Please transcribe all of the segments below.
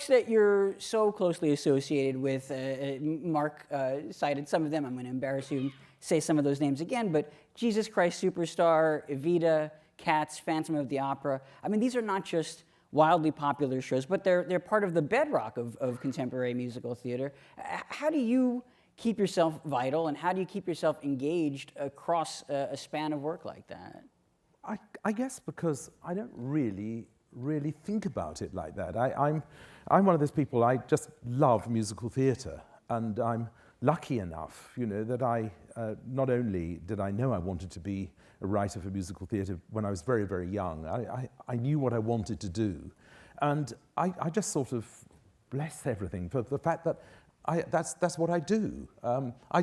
that you're so closely associated with, Mark cited some of them. I'm going to embarrass you and say some of those names again, but Jesus Christ Superstar, Evita, Cats, Phantom of the Opera. I mean, these are not just wildly popular shows, but they're part of the bedrock of contemporary musical theater. How do you keep yourself vital, and how do you keep yourself engaged across a span of work like that? I guess because I don't really think about it like that. I'm one of those people, I just love musical theatre, and I'm lucky enough, that I, not only did I know I wanted to be a writer for musical theatre when I was very, very young, I knew what I wanted to do, and I just sort of bless everything for the fact that that's what I do.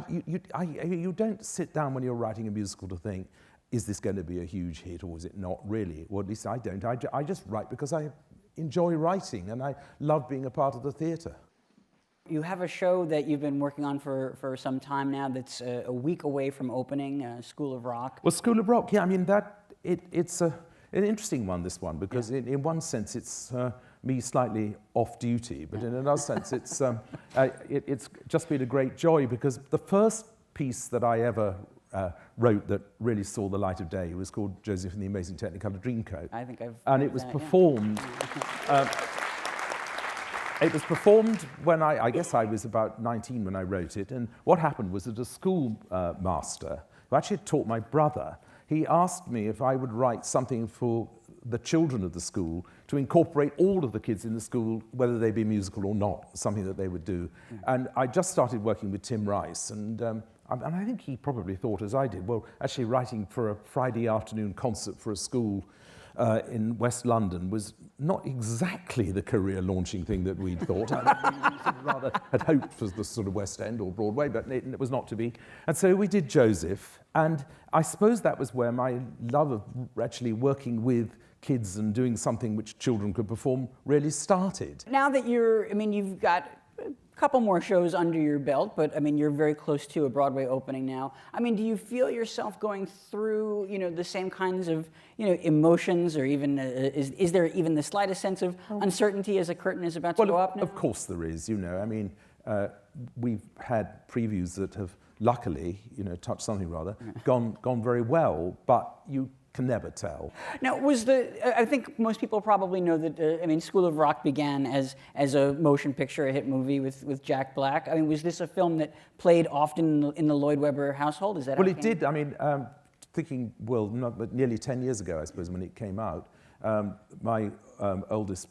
You don't sit down when you're writing a musical to think, is this going to be a huge hit or is it not really? Well, at least I don't. I just write because I enjoy writing and I love being a part of the theatre. You have a show that you've been working on for some time now that's a week away from opening, School of Rock. Well, School of Rock, yeah, I mean, it's an interesting one, this one, because in one sense it's me slightly off-duty, but in another sense it's just been a great joy, because the first piece that I ever wrote that really saw the light of day was called Joseph and the Amazing Technicolor Dreamcoat. I think I've and it was performed. It was performed when I guess I was about 19 when I wrote it, and what happened was that a school master who actually had taught my brother, he asked me if I would write something for the children of the school to incorporate all of the kids in the school, whether they be musical or not, something that they would do. And I just started working with Tim Rice, and I think he probably thought, as I did, well, actually writing for a Friday afternoon concert for a school in West London was not exactly the career-launching thing that we'd thought. I rather had hoped for the sort of West End or Broadway, but it was not to be. And so we did Joseph, and I suppose that was where my love of actually working with kids and doing something which children could perform really started. Now that you've got a couple more shows under your belt, but you're very close to a Broadway opening now. Do you feel yourself going through, the same kinds of, emotions, or even is there even the slightest sense of uncertainty as a curtain is about to go up now? Of course there is. We've had previews that have luckily, touch something rather, gone very well, but you can never tell. Now, I think most people probably know that, School of Rock began as a motion picture, a hit movie with Jack Black. Was this a film that played often in the Lloyd Webber household? Is that well, it did. Thinking, nearly 10 years ago, I suppose, when it came out, my oldest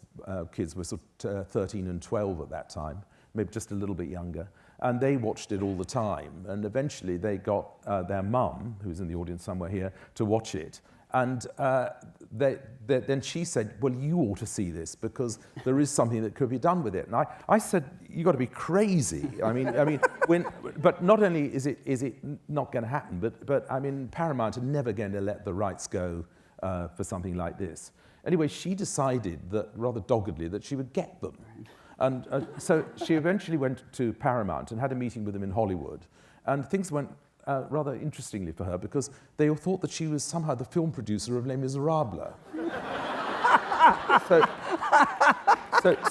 kids were sort of 13 and 12 at that time, maybe just a little bit younger. And they watched it all the time. And eventually they got their mum, who's in the audience somewhere here, to watch it. And then she said, well, you ought to see this because there is something that could be done with it. And I said, you got to be crazy. But not only is it not going to happen, but Paramount are never going to let the rights go for something like this. Anyway, she decided that, rather doggedly, that she would get them. And so she eventually went to Paramount and had a meeting with them in Hollywood. And things went rather interestingly for her because they all thought that she was somehow the film producer of Les Miserables.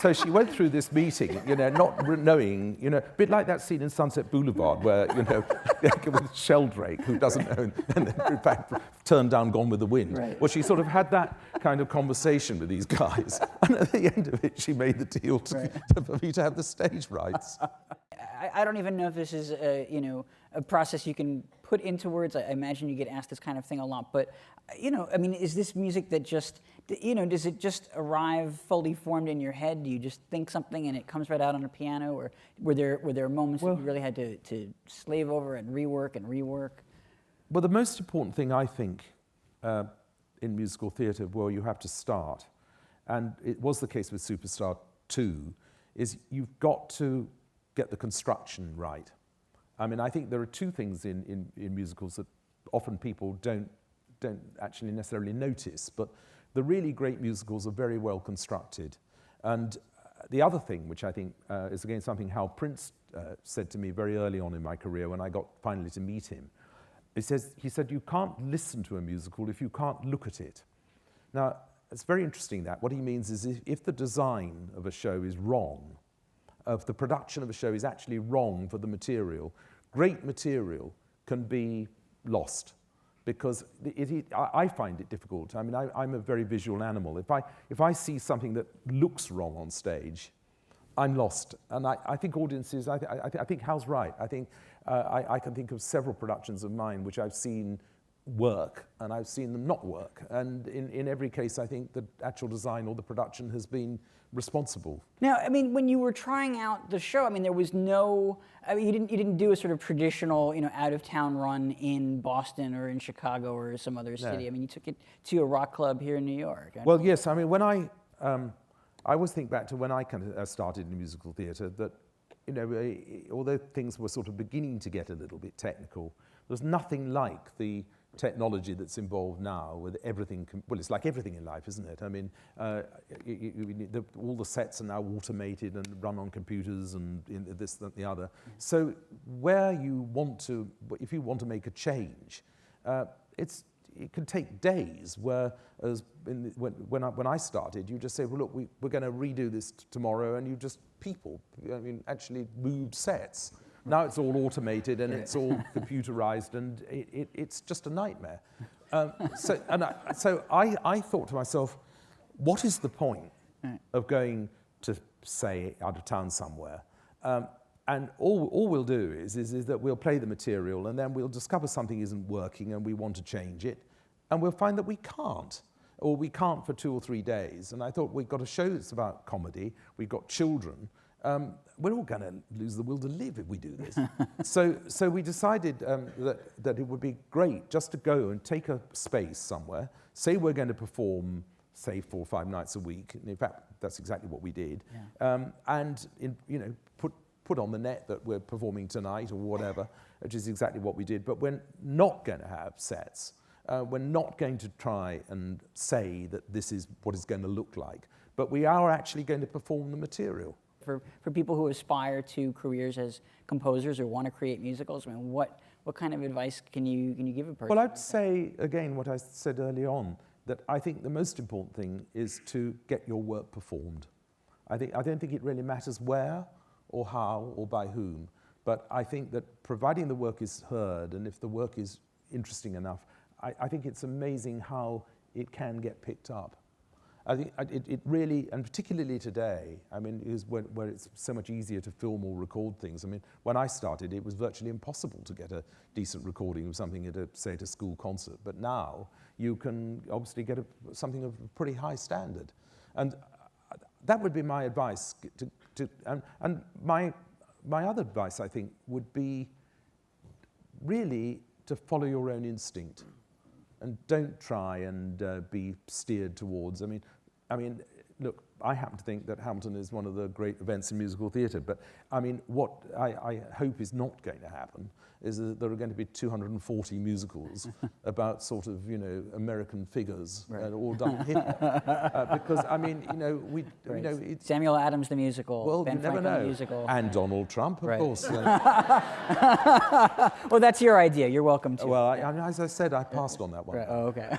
So she went through this meeting, not knowing, a bit like that scene in Sunset Boulevard where, with Sheldrake, who doesn't know, and in fact turned down Gone with the Wind. Right. Well, she sort of had that kind of conversation with these guys, and at the end of it, she made the deal for me to have the stage rights. I don't even know if this is a process you can put into words. I imagine you get asked this kind of thing a lot, but is this music that just, does it just arrive fully formed in your head? Do you just think something and it comes right out on a piano, or were there moments that you really had to slave over and rework? Well, the most important thing I think in musical theatre, where you have to start, and it was the case with Superstar 2, is you've got to get the construction right. I think there are two things in musicals that often people don't actually necessarily notice, but the really great musicals are very well constructed. And the other thing, which I think is again something Hal Prince said to me very early on in my career when I got finally to meet him, he said, you can't listen to a musical if you can't look at it. Now, it's very interesting that. What he means is if the design of a show is wrong, if the production of a show is actually wrong for the material, great material can be lost. Because I find it difficult. I mean, I'm a very visual animal. If I see something that looks wrong on stage, I'm lost. And I think audiences, I think Hal's right. I think I can think of several productions of mine which I've seen work, and I've seen them not work. And in every case, I think the actual design or the production has been responsible. Now, I mean, when you were trying out the show, I mean, there was no, I mean, you didn't do a sort of traditional, out-of-town run in Boston or in Chicago or some other city. I mean, you took it to a rock club here in New York. Well, yes. I mean, when I always think back to when I kind of started in musical theatre, that, although things were sort of beginning to get a little bit technical, there was nothing like the technology that's involved now with everything. Well, it's like everything in life, isn't it? I mean, all the sets are now automated and run on computers and this, that, the other. So where you want to, if you want to make a change, it can take days. Whereas when I started, you just say, well, look, we're going to redo this tomorrow, and you just actually moved sets. Now it's all automated and it's all computerized, and it's just a nightmare. So I thought to myself, what is the point of going to, say, out of town somewhere? And all we'll do is that we'll play the material, and then we'll discover something isn't working and we want to change it, and we'll find that we can't, or we can't for 2 or 3 days. And I thought, we've got a show that's about comedy, we've got children, we're all going to lose the will to live if we do this. So we decided that it would be great just to go and take a space somewhere, say we're going to perform, say, 4 or 5 nights a week. And in fact, that's exactly what we did. Yeah. And put on the net that we're performing tonight or whatever, which is exactly what we did. But we're not going to have sets. We're not going to try and say that this is what it's going to look like. But we are actually going to perform the material. For people who aspire to careers as composers or want to create musicals, I mean, what kind of advice can you give a person? Well, I'd say, again, what I said early on, that I think the most important thing is to get your work performed. I don't think it really matters where or how or by whom, but I think that providing the work is heard, and if the work is interesting enough, I think it's amazing how it can get picked up. I think it really, and particularly today, I mean, is where it's so much easier to film or record things. I mean, when I started, it was virtually impossible to get a decent recording of something at a school concert. But now you can obviously get something of a pretty high standard, and that would be my advice. And my other advice, I think, would be really to follow your own instinct. And don't try and be steered towards. I mean, look, I happen to think that Hamilton is one of the great events in musical theatre, but I mean, what I hope is not going to happen is that there are going to be 240 musicals about sort of, American figures, right, all done Hitler. Because, I mean, it's Samuel Adams the musical, well, Ben you never Franklin know. the musical. And Donald Trump, of right. course. Well, that's your idea. You're welcome to. Well, as I said, I passed on that one. Right. Oh, okay.